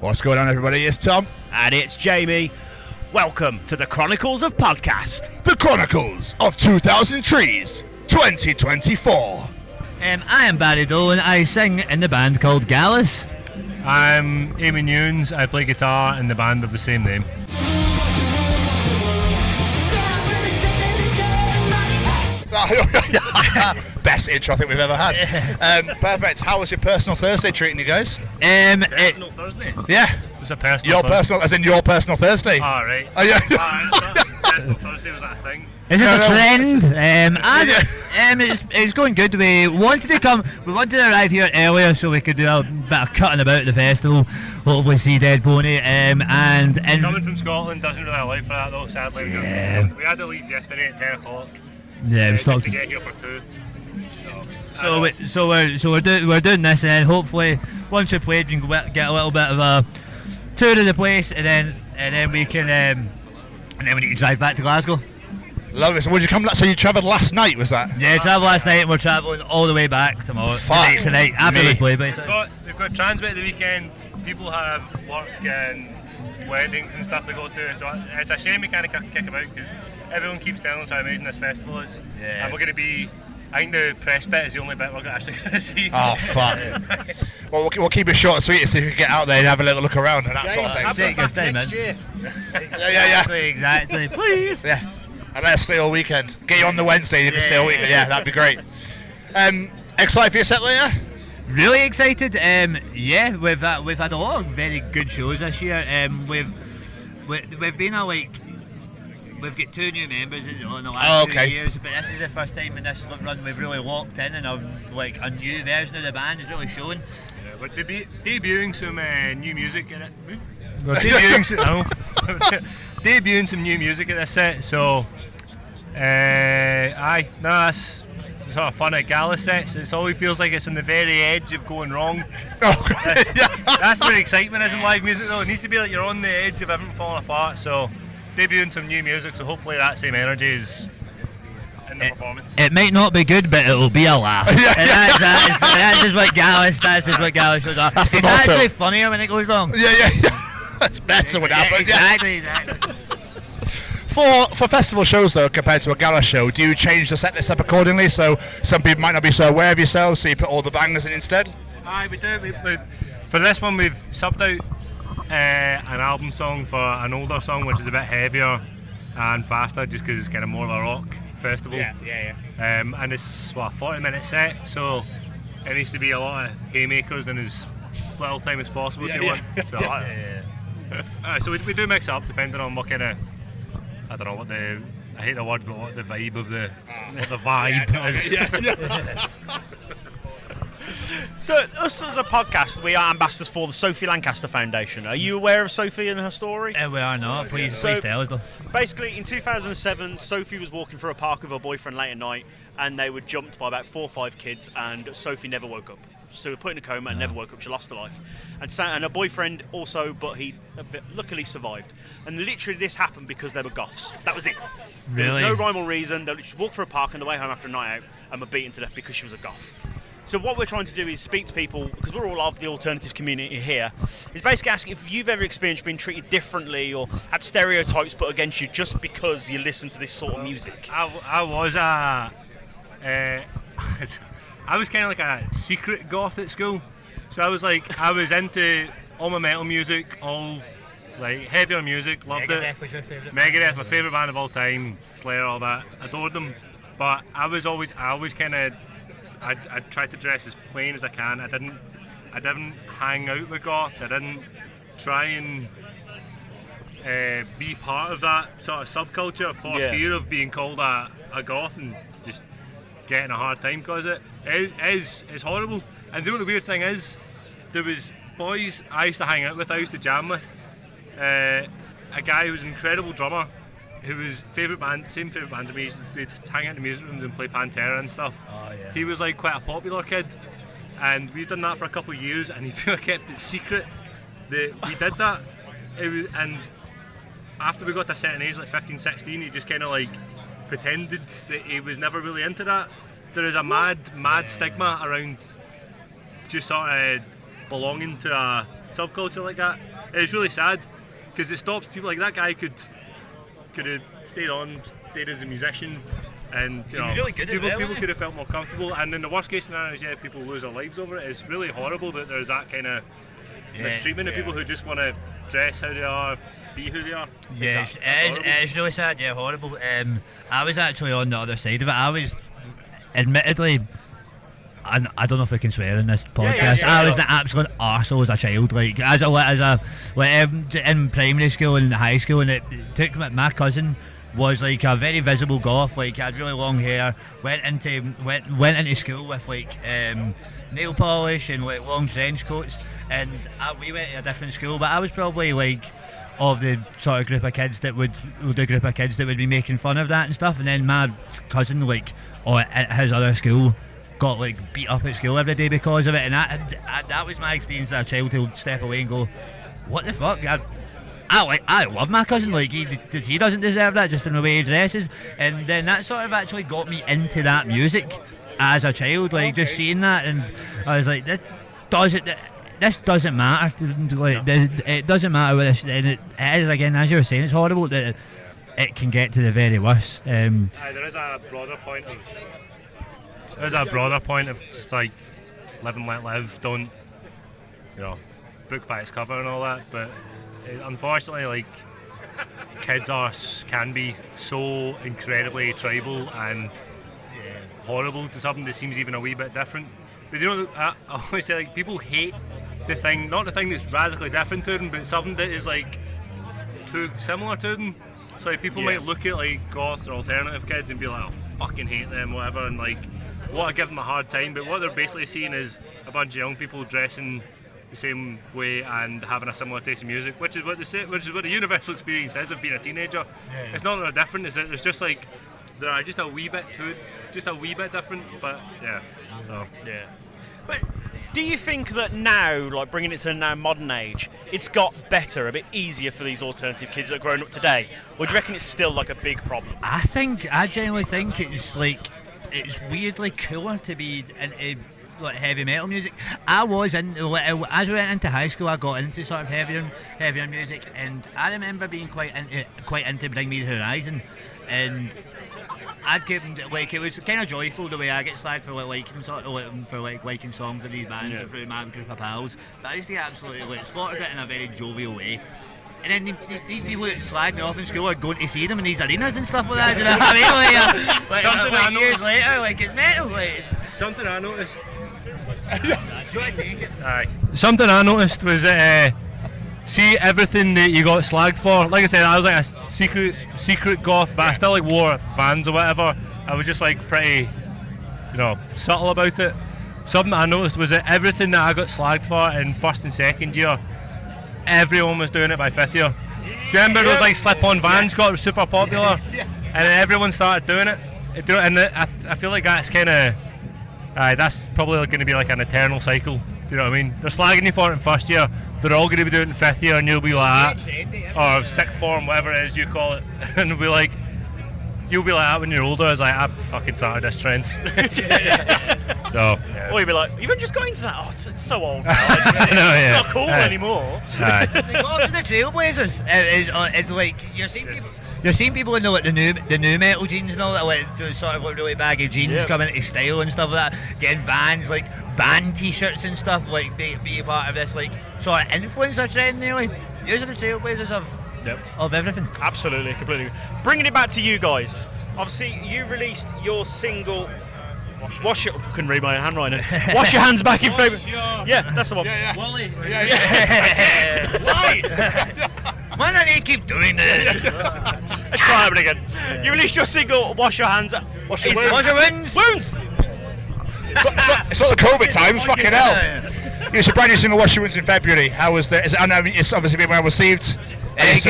What's going on, everybody? It's Tom. And it's Jamie. Welcome to the Chronicles of Podcast. The Chronicles of 2000 Trees 2024. I am Barry Dolan. I sing in the band called Gallus. I'm Eamon Nunes. I play guitar in the band of the same name. Best intro I think we've ever had. Perfect. How was your personal Thursday treating you guys? Personal Thursday? Yeah. It was a personal Your Thursday. personal, as in your personal Thursday? Oh, right. Oh, yeah. Personal Thursday was that a thing? Is it No, a no, trend? It's going good. We wanted to arrive here earlier so we could do a bit of cutting about the festival. Hopefully see Dead Pony. Coming from Scotland doesn't really allow for that though, sadly. Yeah. We had to leave yesterday at 10 o'clock. Yeah, we Just stopped. to get here for 2. We're doing this, and then hopefully once we played, we can get a little bit of a tour of the place, and then we can drive back to Glasgow. Love it. So, would you come? So you travelled last night, was that? Yeah, travelled last night, and we're travelling all the way back tomorrow. Fuck Tonight after me. we play, basically. We've got Transmit the weekend. People have work and weddings and stuff to go to, so it's a shame we can't kick about because everyone keeps telling us how amazing this festival is. Yeah. And we're going to be. I think the press bit is the only bit we're actually going to see. Oh, fuck. Well, we'll keep it short and sweet so you can get out there and have a little look around and that sort of thing. Take your time, man. Yeah. Exactly. Please. Yeah. And let us stay all weekend. Get you on the Wednesday, you can stay all weekend. Yeah, that'd be great. Excited for your set later? Really excited. Yeah, we've had a lot of very good shows this year. We've been we've got 2 new members in the last 2 years, but this is the first time in this run we've really locked in, and a new version of the band is really showing. Yeah, we're debuting some new music in it. We're Debuting some new music at this set, so that's sort of fun at Gallus sets. It always feels like it's on the very edge of going wrong. That's where excitement is in live music though. It needs to be like you're on the edge of everything falling apart, so debuting some new music, so hopefully that same energy is in the performance. It might not be good, but it'll be a laugh. That's just what Gallus shows are. That's the it's motto. actually funnier when it goes wrong. Yeah. That's better when it happens. Exactly. For festival shows though, compared to a gala show, do you change the set list up accordingly? So some people might not be so aware of yourselves, so you put all the bangers in instead? Aye, we do. For this one, we've subbed out an album song for an older song, which is a bit heavier and faster, just because it's kind of more of a rock festival. Yeah. And it's a 40-minute set, so it needs to be a lot of haymakers in as little time as possible if you want. So, so we do mix up depending on what kind of, I don't know what the, I hate the word, but what the vibe of the, what the vibe is. Yeah. So, us as a podcast, we are ambassadors for the Sophie Lancaster Foundation. Are you aware of Sophie and her story? We are not. Please tell us though. Basically, in 2007, Sophie was walking through a park with her boyfriend late at night, and they were jumped by about 4 or 5 kids, and Sophie never woke up. So we were put in a coma and never woke up. She lost her life. And her boyfriend also, but he luckily survived. And literally this happened because they were goths. That was it. There Really? was no rhyme or reason. They just walked through a park on the way home after a night out and were beaten to death because she was a goth. So what we're trying to do is speak to people, because we're all of the alternative community here, is basically asking if you've ever experienced being treated differently or had stereotypes put against you just because you listen to this sort of music. I was kind of like a secret goth at school. So I was into all my metal music, all like heavier music, loved it. Megadeth was your favourite? Megadeth, my favourite band of all time, Slayer, all that, adored them. But I always kind of, I tried to dress as plain as I can. I didn't hang out with goths. I didn't try and be part of that sort of subculture for fear of being called a goth and just getting a hard time because it's horrible. And you know what the weird thing is? There was boys I used to hang out with, I used to jam with. A guy who was an incredible drummer, who was same favourite band to me. They'd hang out in the music rooms and play Pantera and stuff. Oh, yeah. He was like quite a popular kid, and we've done that for a couple of years, and he kept it secret that we did that. And after we got to a certain age, like 15, 16, he just kind of like pretended that he was never really into that. There is a mad stigma around just sort of belonging to a subculture like that. It's really sad because it stops people like that guy could have stayed as a musician, and you know, really good people could have felt more comfortable. And in the worst case scenario is people lose their lives over it. It's really horrible that there's that kind of mistreatment of people who just want to dress how they are, be who they are. Yeah, it's really sad. Yeah, horrible. I was actually on the other side of it. I was, admittedly, I don't know if I can swear in this podcast. I was the absolute arsehole as a child. Like in primary school and high school, and it took my cousin was like a very visible goth. Like, had really long hair. Went into school with like nail polish and like long trench coats. And we went to a different school, but I was probably like of the sort of group of kids that would be making fun of that and stuff. And then my cousin, like, at his other school, got like beat up at school every day because of it. And that was my experience as a child, to step away and go, what the fuck? I love my cousin, like he doesn't deserve that just from the way he dresses. And then that sort of actually got me into that music as a child, like just seeing that, and I was like, this doesn't matter. Like, it doesn't matter what this, and it is, again, as you were saying, it's horrible that it can get to the very worst. There is a broader point of just like live and let live. Don't, you know, book by its cover and all that, but unfortunately, like, kids can be so incredibly tribal and horrible to something that seems even a wee bit different. But you know, I always say, like, people hate not the thing that's radically different to them, but something that is like too similar to them. So like, people might look at like goth or alternative kids and be like, I fucking hate them, whatever, and like, want to give them a hard time. But what they're basically seeing is a bunch of young people dressing the same way and having a similar taste in music, which is what the universal experience is of being a teenager. It's not that they're different, it's just like they're just a wee bit different, but But do you think that now, like bringing it to the now modern age, it's got better, a bit easier for these alternative kids that are growing up today, or do you reckon it's still like a big problem? I genuinely think it's weirdly cooler to be into like heavy metal music. I was in, as we went into high school, I got into sort of heavier music, and I remember being quite into Bring Me the Horizon, and I'd give like, it was kind of joyful the way I get slagged for liking songs of these bands through my group of pals. But I used to get absolutely slaughtered it in a very jovial way. And then these people that slag me off in school are going to see them in these arenas and stuff like that. You know what I mean? Years later, like, it's metal. Like, something I noticed. Something I noticed was that see everything that you got slagged for. Like I said, I was like a secret goth, but I still like wore Vans or whatever. I was just like pretty, subtle about it. Something I noticed was that everything that I got slagged for in first and second year, everyone was doing it by fifth year. Do you remember those like slip-on Vans got super popular, and then everyone started doing it? And I feel like that's kind of, that's probably going to be like an eternal cycle. Do you know what I mean? They're slagging you for it in first year, they're all going to be doing it in fifth year, and you'll be like that, or sixth form, whatever it is you call it, and you'll be like that when you're older. It's like, I fucking started this trend. So, yeah. Or you'll be like, you've just got into that. Oh, it's so old now. It's not cool anymore. They go to the Trailblazers. It's like you're seeing people in the new metal jeans and all that, like sort of like really baggy jeans coming into style and stuff like that, getting Vans, like band t-shirts and stuff, like be a part of this like sort of influencer trend nearly. These are the Trailblazers of everything. Absolutely, completely. Bringing it back to you guys. Obviously, you released your single. Wash your. I couldn't read my handwriting. Wash your hands back in favour. Yeah, that's the one. Wally. Right. Why don't you keep doing this? Let's try it again. You released your single, Wash Your Hands. Wash your wounds. Wounds! It's not the COVID times, fucking hell. You should brand new single, Wash Your Wounds, in February. How was the? I know it's obviously been well received. It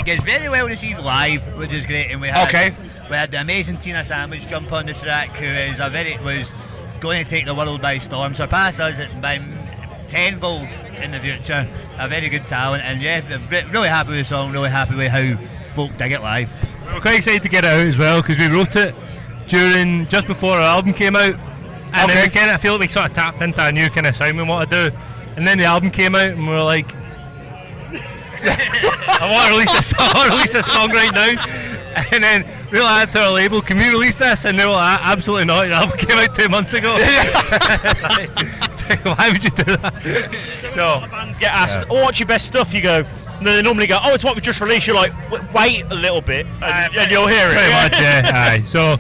gets very well received live, which is great. And we had the amazing Tina Sandwich jump on the track, who was going to take the world by storm, surpass us by tenfold in the future. A very good talent, and really happy with the song, really happy with how folk dig it live. We're quite excited to get it out as well, because we wrote it just before our album came out, and then I feel like we sort of tapped into a new kind of sound we want to do, And then the album came out, and we were like, I want to release a song right now. And then we were like to our label, can we release this? And they were like, absolutely not. Your album came out 2 months ago. Why would you do that? So a lot of bands get asked, "Oh, what's your best stuff?" You go, no, they normally go, "Oh, it's what we just released." You're like, "Wait a little bit, and you'll hear it." Pretty much, yeah. Aye. So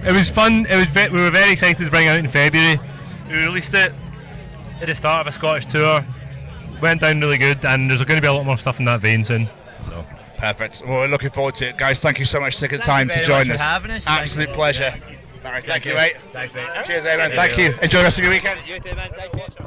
it was fun. We were very excited to bring it out in February. We released it at the start of a Scottish tour. Went down really good, and there's going to be a lot more stuff in that vein soon. So. Perfect. Well, we're looking forward to it, guys. Thank you so much for taking the time to join us. Absolute pleasure. All right, thank you, mate. Thanks, mate. Cheers, mate. Thank you. Enjoy the rest of your weekend. You too, man. Thank you.